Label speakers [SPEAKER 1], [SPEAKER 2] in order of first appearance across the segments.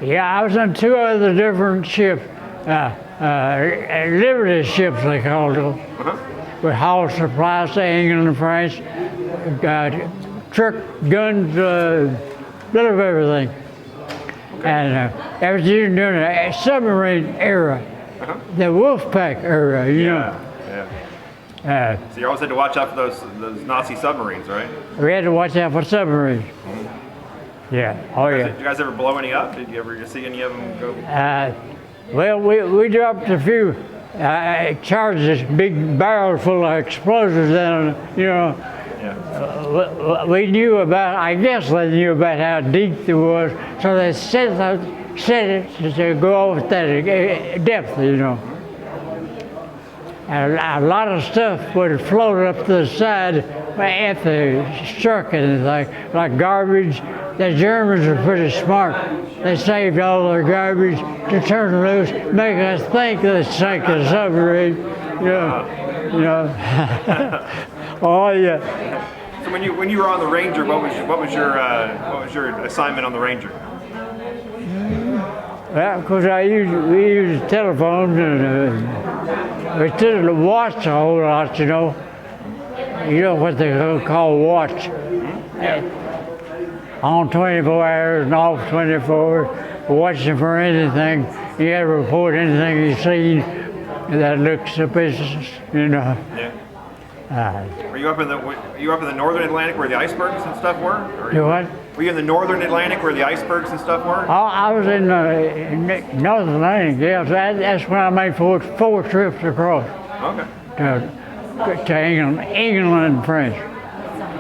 [SPEAKER 1] Yeah, I was on 2 other different ships, Liberty ships they called them. We hauled supplies to England and France, truck, guns, a bit of everything. Okay. And everything during the submarine era, the Wolfpack era, you know.
[SPEAKER 2] Yeah. So you always had to watch out for those Nazi submarines, right?
[SPEAKER 1] We had to watch out for submarines. Yeah. Oh, yeah.
[SPEAKER 2] Did you guys ever blow any up? Did you ever see any of them go?
[SPEAKER 1] Well, we dropped a few charges, big barrels full of explosives, and you know. Yeah. We knew about. I guess they knew about how deep it was, so they set it to go off that depth, you know. And a lot of stuff would float up to the side if they struck anything, like garbage. The Germans are pretty smart. They saved all their garbage to turn loose, make us think they sank the submarine. You know. Oh yeah.
[SPEAKER 2] So when you were on the Ranger, what was your assignment on the Ranger?
[SPEAKER 1] Well, because we used telephones and we didn't watch a whole lot, you know. You know what they call watch. On 24 hours and off 24, watching for anything. You had to report anything you seen that looks suspicious, you know.
[SPEAKER 2] Yeah. Were you up in the northern Atlantic where the icebergs and stuff were?
[SPEAKER 1] You what?
[SPEAKER 2] Were you in the northern Atlantic where the icebergs and stuff were?
[SPEAKER 1] Oh, I was in northern Atlantic. Yeah, that's when I made four trips across.
[SPEAKER 2] Okay.
[SPEAKER 1] To England and France.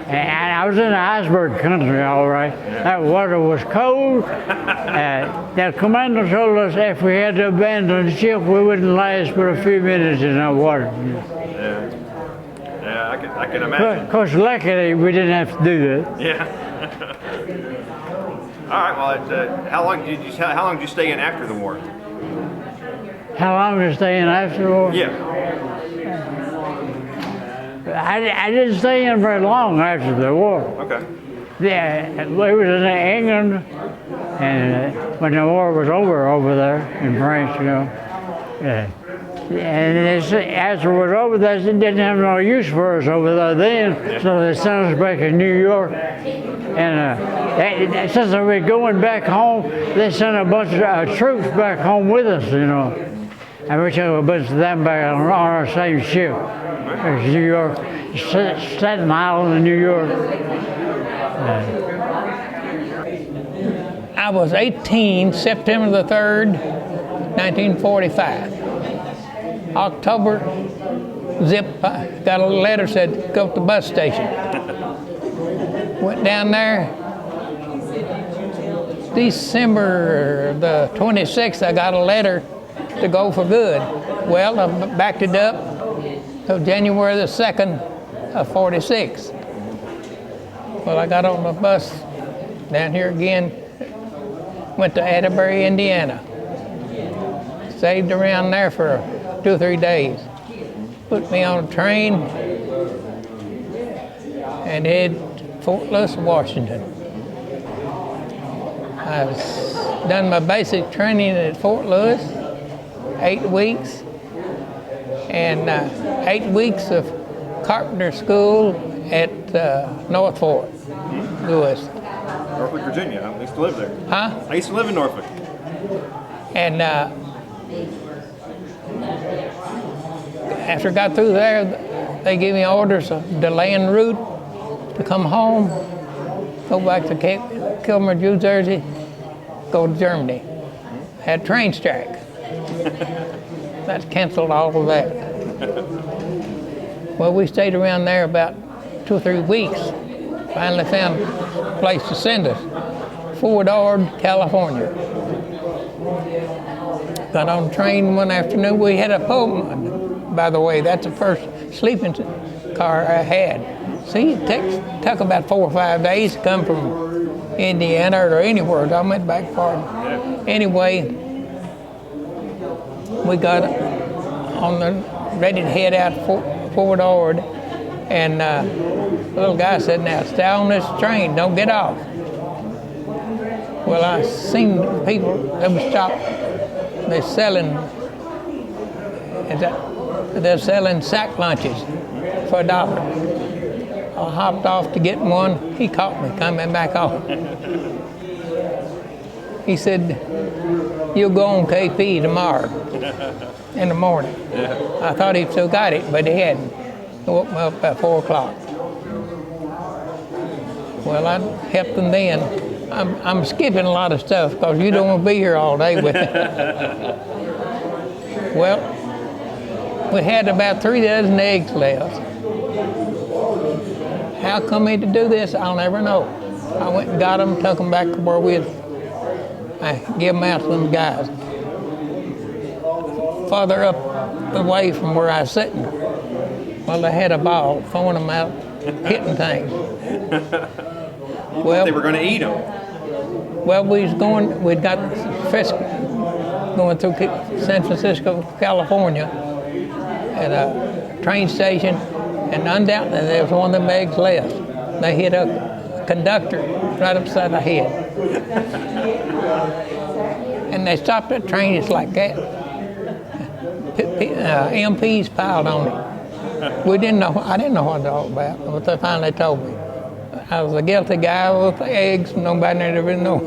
[SPEAKER 1] And I was in the iceberg country, all right. Yeah. That water was cold. The commander told us if we had to abandon the ship, we wouldn't last but a few minutes in that water.
[SPEAKER 2] Yeah, I can imagine.
[SPEAKER 1] Of course, luckily, we didn't have to do that.
[SPEAKER 2] Yeah. All right. Well, how long did you stay in after the war?
[SPEAKER 1] How long did I stay in after the war?
[SPEAKER 2] Yeah.
[SPEAKER 1] I didn't stay in very long after the war.
[SPEAKER 2] Okay.
[SPEAKER 1] Yeah, we was in England, and when the war was over there in France, you know. Yeah. And after it was over, they didn't have no use for us over there then, so they sent us back to New York. And since we were going back home, they sent a bunch of troops back home with us, you know. And we took a bunch of them back on our same ship. There's New York, Staten Island in New York.
[SPEAKER 3] I was 18, September the 3rd, 1945. October, I got a letter said, go to the bus station. Went down there. December the 26th, I got a letter to go for good. Well, I backed it up till January the 2nd of 46. Well, I got on the bus down here again, went to Atterbury, Indiana. Stayed around there for 2 or 3 days. Put me on a train and headed Fort Lewis, Washington. I done my basic training at Fort Lewis, 8 weeks, and 8 weeks of carpenter school at North Fort Lewis.
[SPEAKER 2] Norfolk, Virginia. I used to live there.
[SPEAKER 3] Huh?
[SPEAKER 2] I used to live in Norfolk.
[SPEAKER 3] And after I got through there, they gave me orders of delaying route to come home, go back to Glenmore, New Jersey, go to Germany. Had a train strike. That canceled all of that. Well, we stayed around there about 2 or 3 weeks. Finally found a place to send us. Fort Ord, California. Got on a train one afternoon. We had a Pullman, by the way. That's the first sleeping car I had. See, it took about 4 or 5 days to come from Indiana or anywhere. I went back far. Anyway, we got ready to head out Fort Ord, and the little guy said, "Now stay on this train, don't get off." Well, I seen people that was stopped. They're selling sack lunches for $1. I hopped off to get one. He caught me coming back off. He said, "You'll go on KP tomorrow in the morning."
[SPEAKER 2] Yeah.
[SPEAKER 3] I thought he still got it, but he hadn't. He woke me up at 4 o'clock. Well, I helped them then. I'm skipping a lot of stuff because you don't want to be here all day with me. Well, we had about 3 dozen eggs left. How come he to do this? I'll never know. I went and got them, took them back to where I give them out to them guys. Farther up away from where I was sitting, well, they had a ball throwing them out, hitting things.
[SPEAKER 2] Well, they were going to eat them.
[SPEAKER 3] Well, we'd got going through San Francisco, California, at a train station, and undoubtedly there was one of them eggs left. They hit a conductor right upside the head. And they stopped that train just like that. MPs piled on it. I didn't know what it was all about, but they finally told me. I was a guilty guy with the eggs, nobody ever knew.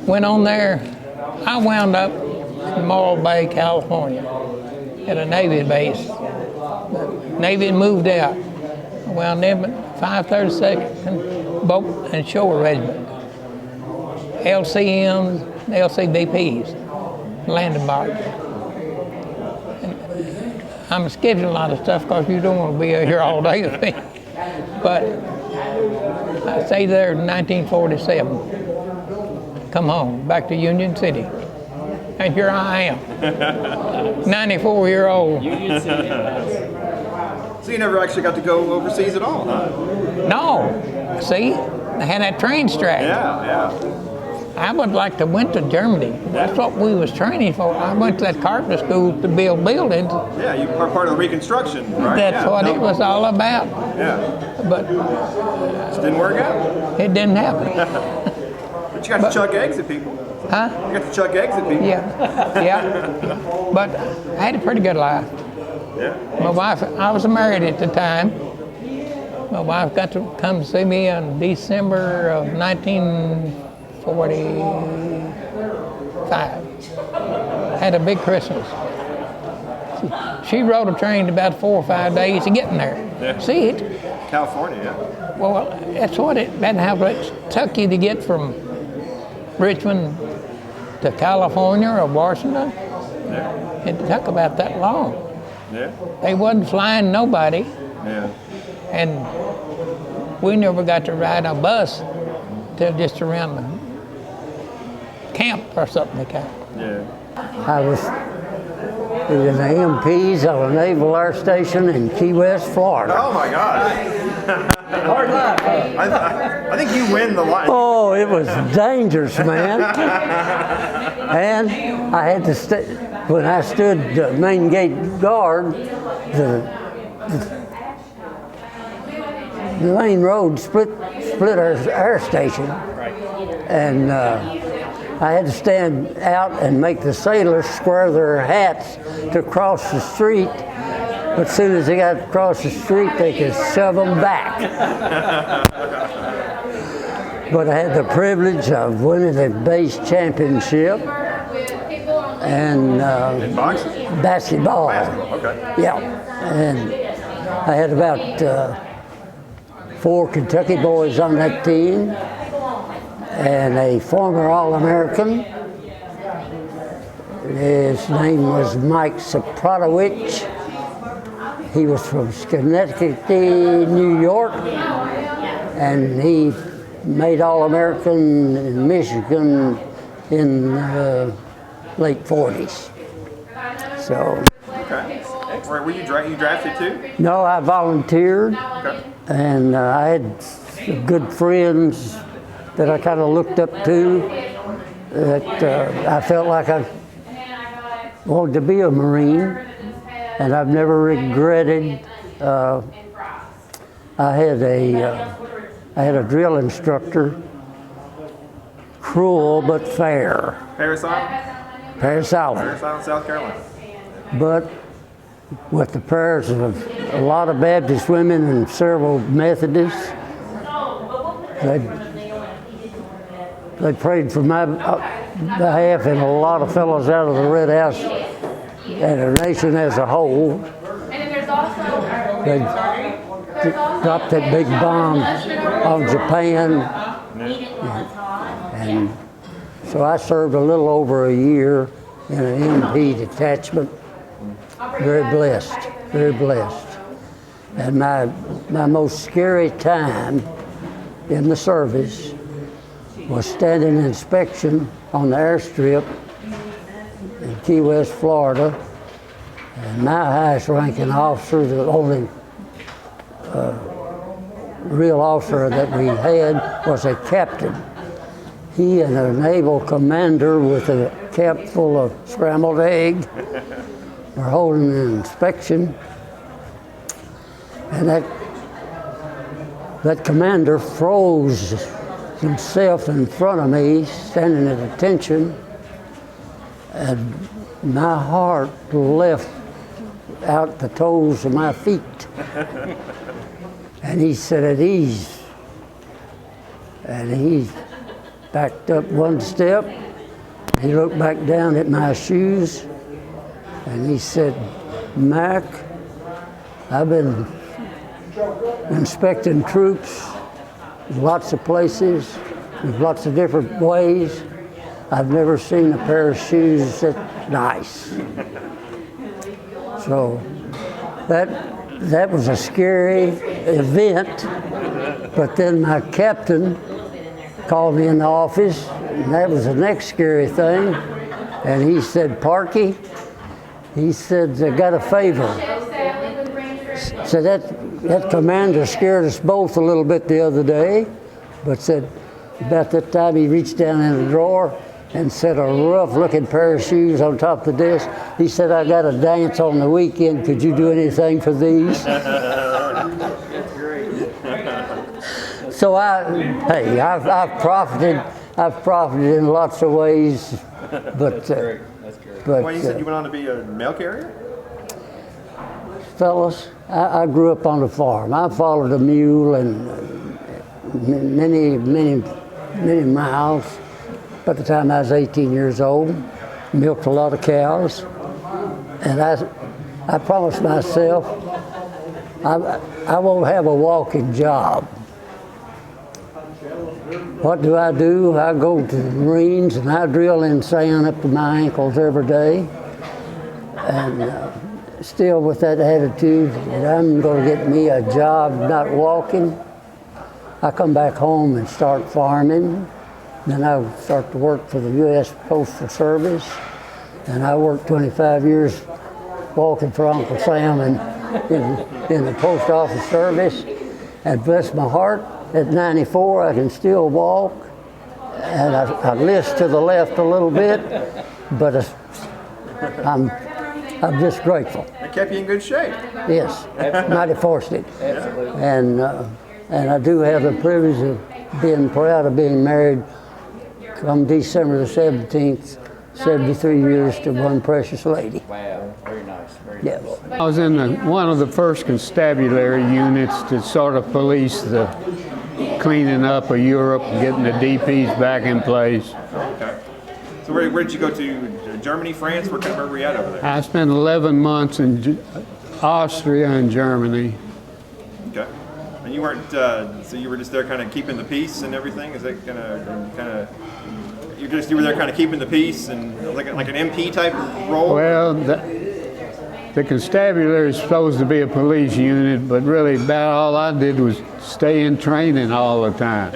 [SPEAKER 3] Went on there, I wound up in Morro Bay, California, at a Navy base. The Navy moved out. I wound up at 532nd Boat and Shore Regiment. LCMs, LCBPs, landing barge. I'm skipping a lot of stuff because you don't want to be here all day with me. But I stayed there in 1947. Come home, back to Union City. And here I am, 94-year-old.
[SPEAKER 2] Union City. So you never actually got to go overseas at all, huh?
[SPEAKER 3] No. See, I had that train strike.
[SPEAKER 2] Yeah.
[SPEAKER 3] I would like to went to Germany. That's what we was training for. I went to that carpenter school to build buildings.
[SPEAKER 2] Yeah, you were part of the Reconstruction, right?
[SPEAKER 3] That's what it was all about.
[SPEAKER 2] Yeah.
[SPEAKER 3] But
[SPEAKER 2] Just didn't work out.
[SPEAKER 3] it didn't happen.
[SPEAKER 2] But you got to chuck eggs at people.
[SPEAKER 3] Huh?
[SPEAKER 2] You got to chuck eggs at people.
[SPEAKER 3] Yeah. But I had a pretty good life.
[SPEAKER 2] Yeah.
[SPEAKER 3] My wife, I was married at the time. My wife got to come to see me in December of 1945. Had a big Christmas. She rode a train about 4 or 5 days to get in there.
[SPEAKER 2] Yeah.
[SPEAKER 3] See it?
[SPEAKER 2] California, yeah.
[SPEAKER 3] Well, that's how it took you to get from Richmond to California or Washington.
[SPEAKER 2] Yeah.
[SPEAKER 3] It took about that long.
[SPEAKER 2] Yeah.
[SPEAKER 3] They wasn't flying nobody,
[SPEAKER 2] Yeah.
[SPEAKER 3] and we never got to ride a bus till just around the camp or something like that.
[SPEAKER 2] Yeah.
[SPEAKER 1] I was in the MPs on a Naval Air Station in Key West, Florida.
[SPEAKER 2] Oh my God.
[SPEAKER 1] Hard life.
[SPEAKER 2] I think you win the line.
[SPEAKER 1] Oh, it was dangerous, man. And I had to stay, when I stood the main gate guard, the main road split our air station. And I had to stand out and make the sailors square their hats to cross the street. But as soon as they got across the street, they could shove them back. But I had the privilege of winning the base championship and
[SPEAKER 2] In boxing?
[SPEAKER 1] basketball.
[SPEAKER 2] Okay.
[SPEAKER 1] Yeah, and I had about 4 Kentucky boys on that team, and a former All-American. His name was Mike Sopratowicz. He was from Schenectady, New York, and he made All-American in Michigan in late 40s. So.
[SPEAKER 2] Okay. Were you drafted too?
[SPEAKER 1] No, I volunteered,
[SPEAKER 2] Okay.
[SPEAKER 1] and I had good friends that I kind of looked up to, that I felt like I wanted to be a Marine, and I've never regretted. I had a drill instructor
[SPEAKER 4] cruel but fair.
[SPEAKER 2] Parris Island?
[SPEAKER 4] Parris Island.
[SPEAKER 2] Parris Island, South Carolina.
[SPEAKER 4] But with the prayers of a lot of Baptist women and several Methodists, they prayed for my behalf, and a lot of fellows out of the Red House and the nation as a whole. They dropped that big bomb on Japan, and so I served a little over a year in an MP detachment. Very blessed, very blessed. And my most scary time in the service was standing inspection on the airstrip in Key West, Florida. And my highest ranking officer, the only real officer that we had, was a captain. He and a naval commander with a cap full of scrambled egg were holding an inspection. And that commander froze himself in front of me, standing at attention, and my heart left out the toes of my feet. And he said, "At ease." And he backed up one step. He looked back down at my shoes, and he said, "Mac, I've been inspecting troops in lots of places, in lots of different ways. I've never seen a pair of shoes that nice." So that was a scary event. But then my captain called me in the office, and that was the next scary thing. And he said, "Parke," he said, "I got a favor." So that commander scared us both a little bit the other day, but said about that time he reached down in the drawer and set a rough-looking pair of shoes on top of the desk. He said, "I got a dance on the weekend. Could you do anything for these?"
[SPEAKER 2] That's great.
[SPEAKER 4] So I've profited in lots of ways, but
[SPEAKER 2] That's great. Well, you said you went on to be a mail carrier?
[SPEAKER 4] Fellas, I grew up on a farm. I followed a mule and many miles. By the time I was 18 years old, milked a lot of cows, and I promised myself I won't have a walking job. What do? I go to the Marines and I drill in sand up to my ankles every day, and still with that attitude that I'm going to get me a job not walking. I come back home and start farming. Then I start to work for the U.S. Postal Service, and I worked 25 years walking for Uncle Sam in the post office service. And bless my heart, at 94 I can still walk, and I list to the left a little bit, but I'm just grateful.
[SPEAKER 2] It kept you in good shape.
[SPEAKER 4] Yes, mighty fortunate. Absolutely. And I do have the privilege of being proud of being married come December the 17th, 73 years to one precious lady.
[SPEAKER 5] Wow, very nice, very
[SPEAKER 4] Yes.
[SPEAKER 5] nice.
[SPEAKER 3] I was in one of the first constabulary units to sort of police the cleaning up of Europe, getting the DPs back in place.
[SPEAKER 2] Okay. So where did you go to? Germany, France? Where were you at over there?
[SPEAKER 3] I spent 11 months in Austria and Germany.
[SPEAKER 2] Okay. And you weren't, so you were just there kind of keeping the peace and everything? Is that kind of, you were there kind of keeping the peace and like an MP type role?
[SPEAKER 3] Well, the constabulary is supposed to be a police unit, but really about all I did was stay in training all the time.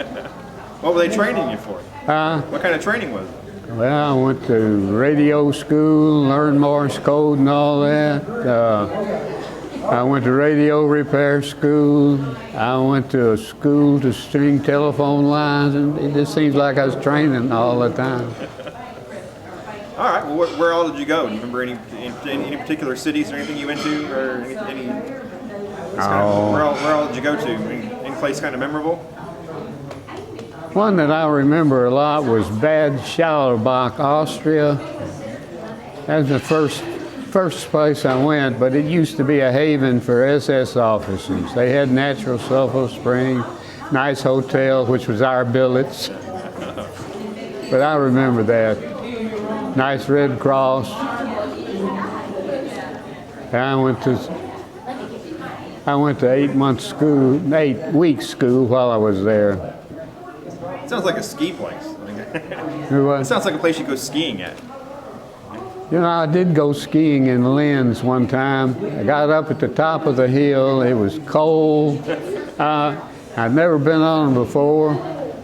[SPEAKER 2] What were they training you for? What kind of training was it?
[SPEAKER 3] Well, I went to radio school, learned Morse code and all that. I went to radio repair school. I went to a school to string telephone lines, and it just seems like I was training all the time.
[SPEAKER 2] All right. Well, where all did you go? Do you remember any particular cities or anything you went to, or any where all did you go to? Any place kind of memorable?
[SPEAKER 5] One that I remember a lot was Bad Schallerbach, Austria. That was the first place I went, but it used to be a haven for SS officers. They had natural sulfur spring, nice hotel, which was our billets. But I remember that. Nice Red Cross. And I went to 8-week school while I was there.
[SPEAKER 2] It sounds like a ski place.
[SPEAKER 5] It
[SPEAKER 2] It sounds like a place you go skiing at.
[SPEAKER 5] You know, I did go skiing in Linz one time. I got up at the top of the hill. It was cold. I'd never been on them before,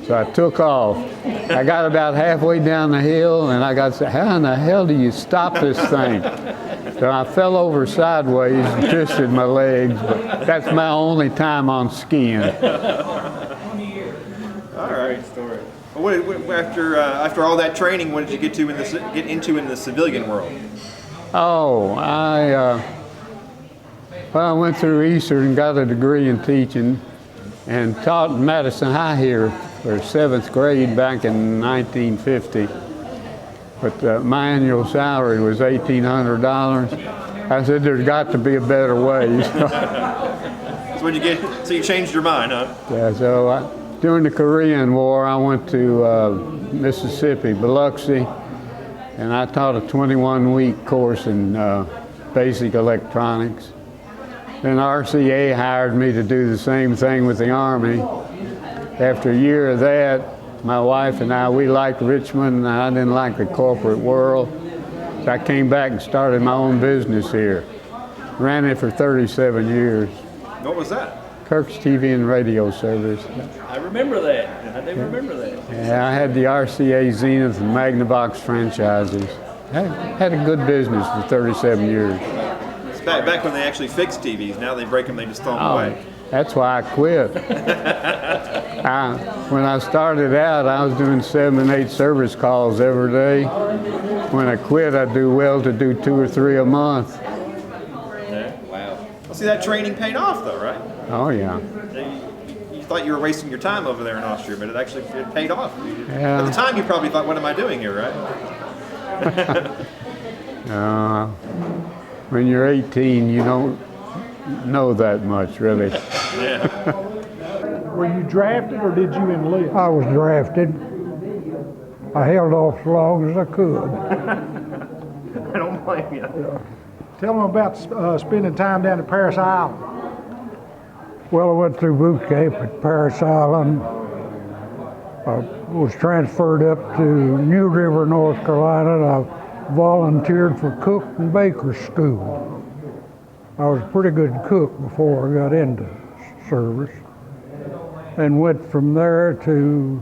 [SPEAKER 5] so I took off. I got about halfway down the hill, and I got to say, how in the hell do you stop this thing? So I fell over sideways and twisted my legs, but that's my only time on skiing.
[SPEAKER 2] All right. What, after all that training, what did you get into in the civilian world?
[SPEAKER 5] Oh, I went through Eastern and got a degree in teaching and taught in Madison High here for 7th grade back in 1950. But my annual salary was $1,800. I said, there's got to be a better way.
[SPEAKER 2] So you changed your mind, huh?
[SPEAKER 5] Yeah, so during the Korean War, I went to Mississippi, Biloxi, and I taught a 21-week course in basic electronics. Then RCA hired me to do the same thing with the Army. After a year of that, my wife and we liked Richmond, and I didn't like the corporate world. So I came back and started my own business here. Ran it for 37 years.
[SPEAKER 2] What was that?
[SPEAKER 5] Kirk's TV and radio service.
[SPEAKER 6] I remember that. I do remember that.
[SPEAKER 5] Yeah, I had the RCA, Zenith, and Magnavox franchises. Had a good business for 37 years.
[SPEAKER 2] It's back when they actually fixed TVs. Now they break them, they just throw them away.
[SPEAKER 5] That's why I quit. When I started out, I was doing 7 and 8 service calls every day. When I quit, I'd do well to do 2 or 3 a month.
[SPEAKER 2] Yeah. Wow. Well, see, that training paid off, though, right?
[SPEAKER 5] Oh, yeah.
[SPEAKER 2] You thought you were wasting your time over there in Austria, but it paid off.
[SPEAKER 5] Yeah.
[SPEAKER 2] At the time, you probably thought, what am I doing here, right?
[SPEAKER 5] When you're 18, you don't know that much, really.
[SPEAKER 2] Yeah.
[SPEAKER 7] Were you drafted or did you enlist?
[SPEAKER 8] I was drafted. I held off as long as I could.
[SPEAKER 2] I don't blame you.
[SPEAKER 7] Tell them about spending time down at Parris Island.
[SPEAKER 8] Well, I went through boot camp at Parris Island. I was transferred up to New River, North Carolina, and I volunteered for cook and baker school. I was a pretty good cook before I got into service, and went from New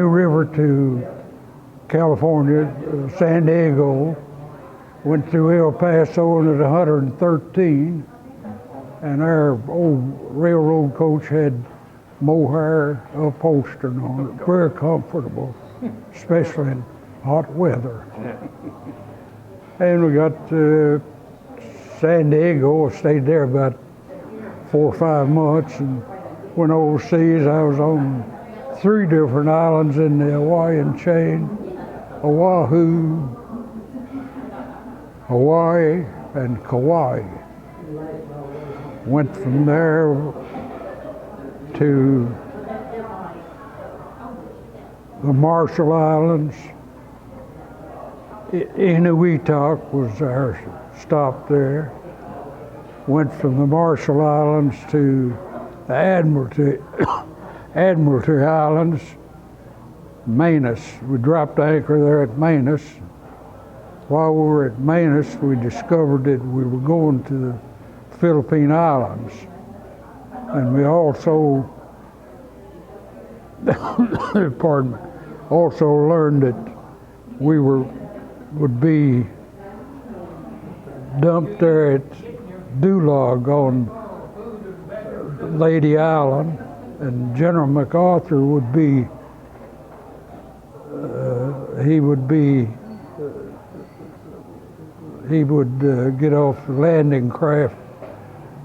[SPEAKER 8] River to California, San Diego, went through El Paso and at 113, and our old railroad coach had mohair upholstering on it, very comfortable, especially in hot weather. And we got to San Diego, I stayed there about 4 or 5 months, and went overseas. I was on 3 different islands in the Hawaiian chain: Oahu, Hawaii, and Kauai. Went from there to the Marshall Islands. Inuitak was our stop there. Went from the Marshall Islands to the Admiralty Islands, Marinės. We dropped anchor there at Marinės. While we were at Marinės, we discovered that we were going to the Philippine Islands. And we also, pardon me, also learned that we would be dumped there at Dulag on Lady Island, and General MacArthur would be, he would get off the landing craft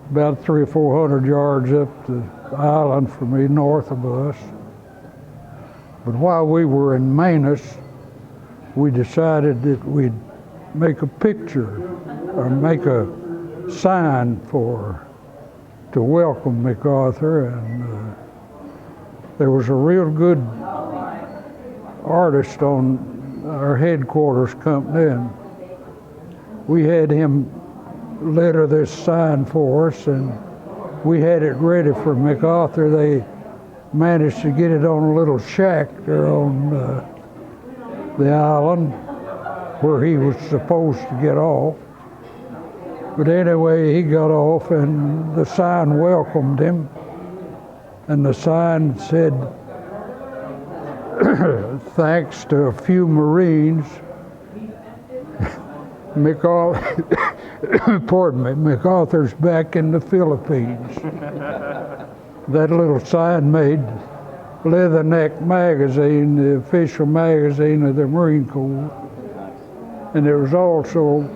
[SPEAKER 8] about 300 or 400 yards up the island from me, north of us, But while we were in Marinės, we decided that we'd make a picture or make a sign to welcome MacArthur, and there was a real good artist on our headquarters company, and we had him letter this sign for us, and we had it ready for MacArthur. They managed to get it on a little shack there on the island where he was supposed to get off. But anyway, he got off, and the sign welcomed him, and the sign said, thanks to a few Marines, MacArthur's back in the Philippines. That little sign made Leatherneck magazine, the official magazine of the Marine Corps, and it was also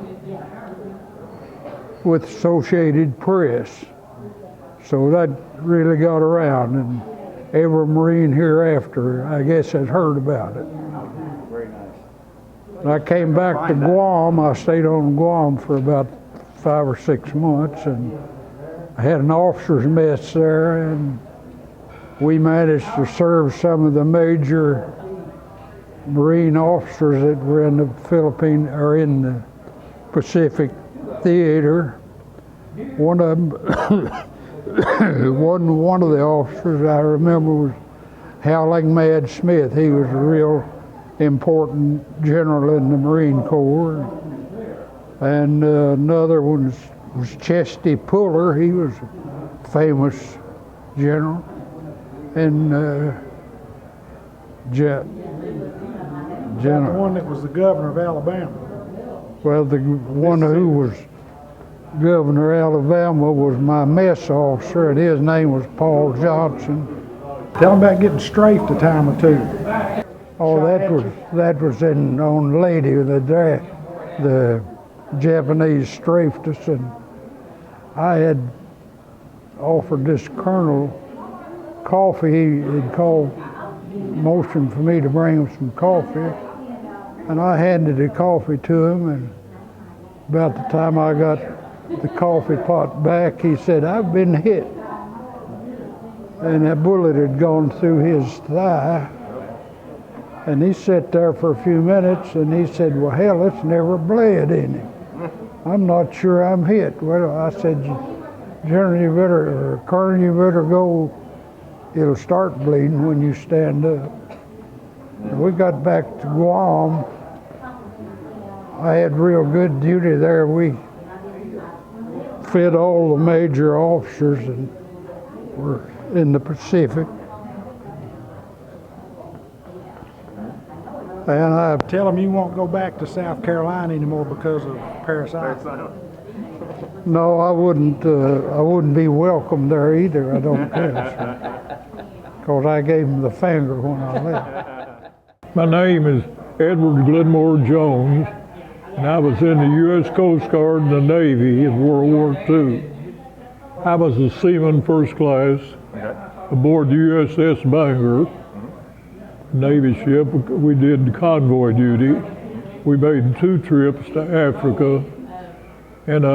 [SPEAKER 8] with Associated Press. So that really got around, and every Marine hereafter, I guess, has heard about it.
[SPEAKER 6] Very nice.
[SPEAKER 8] I came back to Guam. I stayed on Guam for about 5 or 6 months, and I had an officers' mess there, and we managed to serve some of the major Marine officers that were in the Philippine or in the Pacific Theater. One of them, one of the officers I remember was Howling Mad Smith. He was a real important general in the Marine Corps. And another one was Chesty Puller. He was a famous general. And
[SPEAKER 7] The one that was the governor of Alabama.
[SPEAKER 8] well, the one who was governor of Alabama was my mess officer, and his name was Paul Johnson.
[SPEAKER 7] Tell them about getting strafed a time or two.
[SPEAKER 8] Oh, that was in on Lady, the Japanese strafed us, and I had offered this colonel coffee. He had called, motioned for me to bring him some coffee, and I handed the coffee to him, and about the time I got the coffee pot back, he said, "I've been hit." And that bullet had gone through his thigh. And he sat there for a few minutes, and he said, "Well, hell, it's never bled in him. I'm not sure I'm hit." Well, I said, "General, you better, or Colonel, you better go. It'll start bleeding when you stand up." And we got back to Guam. I had real good duty there. We fed all the major officers and were in the Pacific. And I
[SPEAKER 7] Tell them you won't go back to South Carolina anymore because of Parris Island.
[SPEAKER 8] no, I wouldn't be welcome there either, I don't guess. Because I gave him the finger when I left.
[SPEAKER 9] My name is Edward Glenmore Jones, and I was in the U.S. Coast Guard and the Navy in World War II. I was a seaman first class aboard the USS Bangor, Navy ship. We did convoy duty. We made 2 trips to Africa, and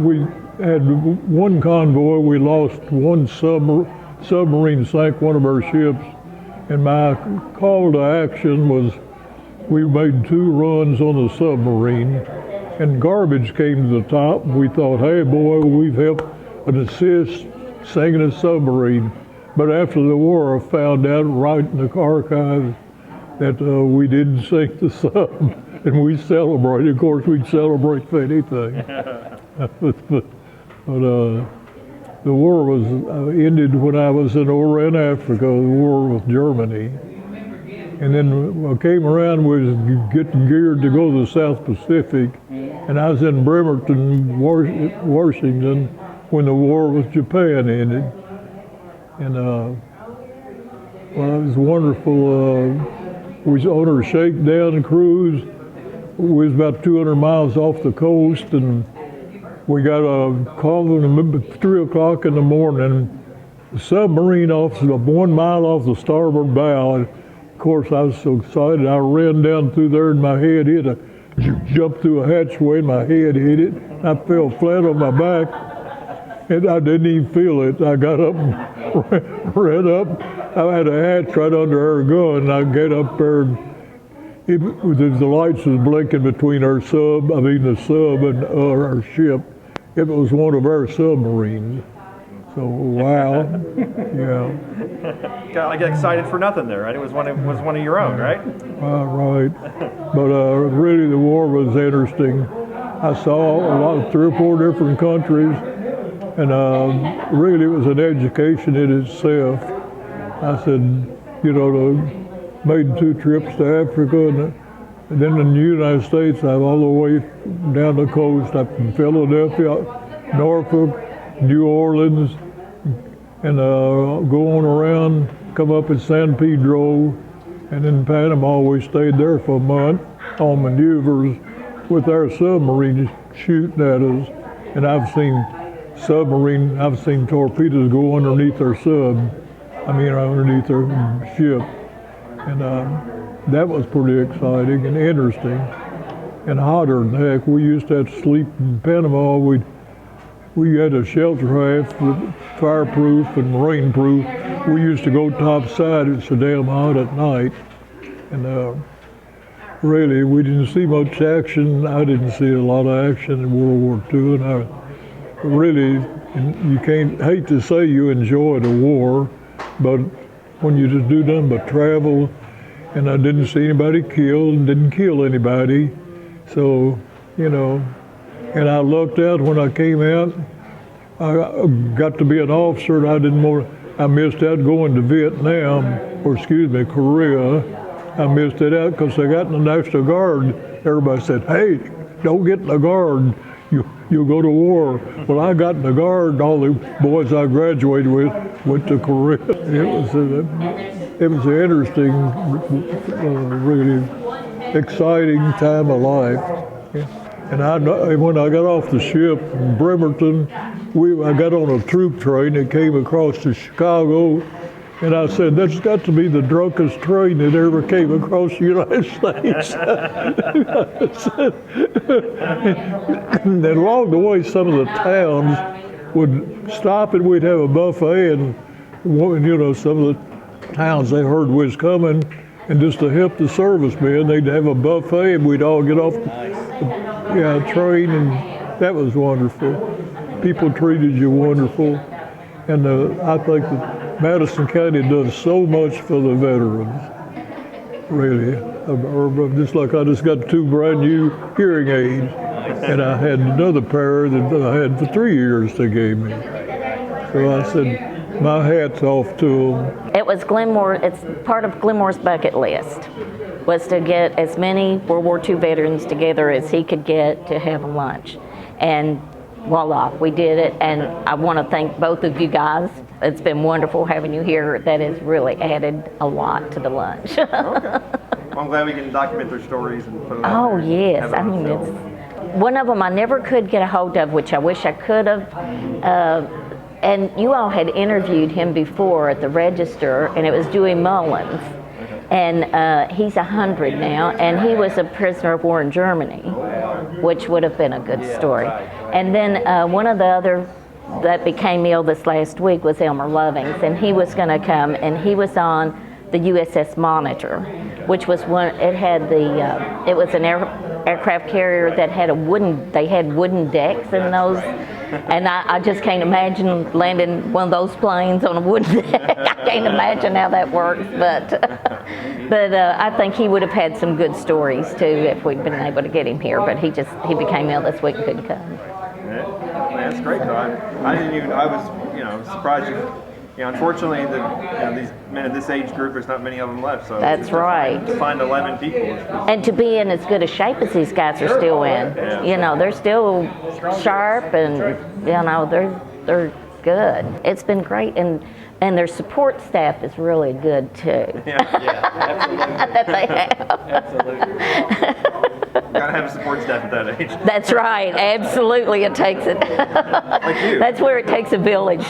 [SPEAKER 9] we had one convoy. We lost one submarine sank one of our ships, and my call to action was we made 2 runs on the submarine, and garbage came to the top. We thought, hey boy, we've helped an assist sinking a submarine. But after the war, I found out right in the archives that we didn't sink the sub, and we celebrated. Of course, we'd celebrate for anything. but the war was ended when I was in Africa, the war with Germany. And then I came around, we was getting geared to go to the South Pacific, and I was in Bremerton, Washington, when the war with Japan ended. And well, it was wonderful. We was on our shakedown cruise. We was about 200 miles off the coast, and we got a call at 3 o'clock in the morning. The submarine off 1 mile off the starboard bow course, I was so excited. I ran down through there and my head hit jumped through a hatchway and my head hit it. I fell flat on my back and I didn't even feel it. I got up and ran up. I had a hatch right under our gun, and I get up there and the lights was blinking between our sub and our ship. It was one of our submarines. So wow, yeah.
[SPEAKER 2] Got like excited for nothing there, right? It was one of your own, right?
[SPEAKER 9] Right. But really, the war was interesting. I saw a lot, 3 or 4 different countries, and really, it was an education in itself. I said, made 2 trips to Africa, and then in the United States, I'm all the way down the coast. I'm from Philadelphia, Norfolk, New Orleans, and go on around, come up at San Pedro, and in Panama we stayed there for a month on maneuvers with our submarines shooting at us. And I've seen torpedoes go underneath our underneath our ship. And that was pretty exciting and interesting and hotter than heck. We used to have to sleep in Panama. We had a shelter half, fireproof and rainproof. We used to go topside. It's so damn hot at night. And really, we didn't see much action. I didn't see a lot of action in World War II. And I really, you can't hate to say you enjoyed a war, but when you just do nothing but travel, and I didn't see anybody killed and didn't kill anybody. So, and I lucked out when I came out. I got to be an officer, and I missed out going to Korea. I missed it out because I got in the National Guard. Everybody said, hey, don't get in the Guard. You'll go to war. Well, I got in the Guard, and all the boys I graduated with went to Korea. It was an interesting, really exciting time of life. And when I got off the ship in Bremerton, I got on a troop train that came across to Chicago, and I said, that's got to be the drunkest train that ever came across the United States. And along the way, some of the towns would stop and we'd have a buffet, and some of the towns, they heard we was coming, and just to help the servicemen, they'd have a buffet and we'd all get off the train, and that was wonderful. People treated you wonderful, and I think that Madison County does so much for the veterans, really. Just like I just got 2 brand new hearing aids, and I had another pair that I had for 3 years they gave me. So I said, my hat's off to them.
[SPEAKER 10] It was Glenmore, it's part of Glenmore's bucket list, was to get as many World War II veterans together as he could get to have a lunch. And voila, we did it, and I want to thank both of you guys. It's been wonderful having you here. That has really added a lot to the lunch.
[SPEAKER 2] Okay. Well, I'm glad we can document their stories and put it out there.
[SPEAKER 10] Oh, yes. I mean, it's one of them I never could get a hold of, which I wish I could have. And you all had interviewed him before at the Register, and it was Dewey Mullins. And he's 100 now, and he was a prisoner of war in Germany, which would have been a good story. And then one of the other that became ill this last week was Elmer Lovings, and he was going to come, and he was on the USS Monitor, which was it was an aircraft carrier that had wooden decks in those. And I just can't imagine landing one of those planes on a wooden deck. I can't imagine how that works, but I think he would have had some good stories too if we'd been able to get him here. But he became ill this week and couldn't come.
[SPEAKER 2] Yeah, that's great though. I was surprised unfortunately, these men of this age group, there's not many of them left. So
[SPEAKER 10] that's right.
[SPEAKER 2] To find 11 people.
[SPEAKER 10] And to be in as good a shape as these guys are still in. Yeah. They're still sharp, and they're good. It's been great, and their support staff is really good too.
[SPEAKER 2] Yeah, absolutely.
[SPEAKER 10] That they have.
[SPEAKER 2] Absolutely. Gotta have a support staff at that age.
[SPEAKER 10] That's right. Absolutely, it takes it.
[SPEAKER 2] Like you.
[SPEAKER 10] That's where it takes a village,